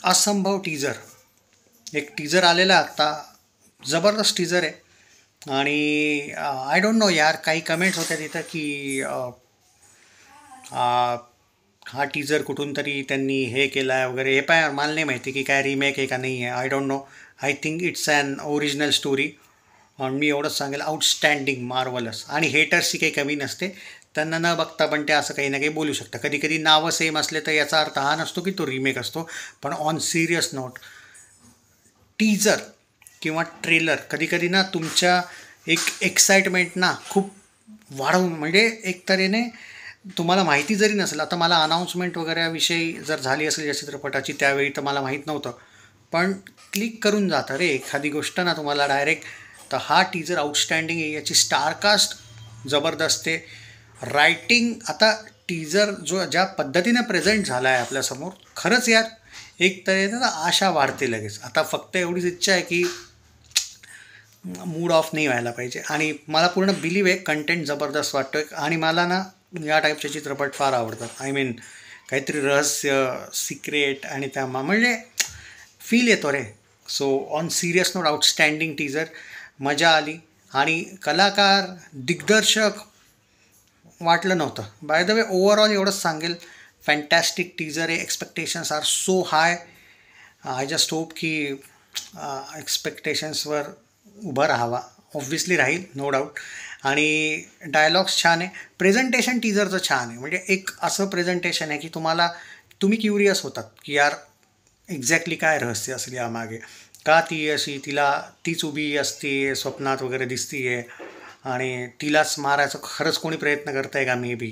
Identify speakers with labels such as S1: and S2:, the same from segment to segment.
S1: असंभव टीजर, एक टीजर आलेला आत्ता, जबरदस्त टीजर आहे. आणि आय डोंट नो यार, काही कमेंट्स होत्या तिथं की हा टीजर कुठून तरी त्यांनी हे केला आहे वगैरे. हे पाय मला नाही माहिती की काय रिमेक आहे का नाही आहे, I don't know. I think it's an original story. आणि मी एवढंच सांगेल, आउटस्टँडिंग, मार्वलस. आणि हेटर्सची काही कमी नसते, त्यांना न बघता पण ते असं काही ना काही बोलू शकतं. कधी कधी नावं सेम असले तर याचा अर्थ हा नसतो की तो रिमेक असतो. पण ऑन सिरियस नोट, टीजर किंवा ट्रेलर कधी कधी ना तुमच्या एक एक्साइटमेंट ना खूप वाढवून, म्हणजे एक तऱ्हेने तुम्हाला माहिती जरी नसेल, आता मला अनाऊन्समेंट वगैरेविषयी जर झाली असेल या चित्रपटाची त्यावेळी तर मला माहीत नव्हतं, पण क्लिक करून जातं रे एखादी गोष्ट ना तुम्हाला डायरेक्ट. तर हा टीजर आउटस्टँडिंग आहे, याची स्टारकास्ट जबरदस्त आहे. रायटिंग, आता टीजर जो ज्या पद्धतीने प्रेझेंट झाला आहे आपल्यासमोर, खरंच यार एक तऱ्हेने ना आशा वाढते लगेच. आता फक्त एवढीच इच्छा आहे की मूड ऑफ नाही व्हायला पाहिजे. आणि मला पूर्ण बिलीव आहे, कंटेंट जबरदस्त वाटतो आहे. आणि मला ना या टाईपचे चित्रपट फार आवडतात. आय मीन काहीतरी रहस्य, सिक्रेट, आणि त्या म्हणजे फील येतो रे. So on serious note, outstanding teaser, मजा आली. आणि कलाकार, दिग्दर्शक वाटलं नव्हतं. बाय द वे ओव्हरऑल एवढंच सांगेल, फॅन्टॅस्टिक टीजर आहे. Expectations are so high. I just hope की एक्सपेक्टेशन्सवर उभं राहावा. ऑब्व्हियसली राहील, नो डाऊट. आणि डायलॉग्स छान आहे. प्रेझेंटेशन टीजरचं छान आहे. म्हणजे एक असं प्रेझेंटेशन आहे की तुम्ही क्युरियस होतात की यार एक्झॅक्टली काय रहस्य असेल यामागे, का ती अशी, तीच उभी असते स्वप्नात वगैरे दिसती आहे, आणि तिलाच मारायचं खरंच कोणी प्रयत्न करत आहे का मे बी.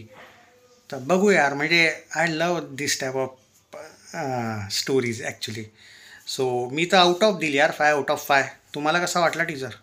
S1: तर बघू यार, म्हणजे I love this type of stories actually. So मी तर आउट ऑफ दिली यार, 5 आउट ऑफ 5. तुम्हाला कसा वाटला टीजर?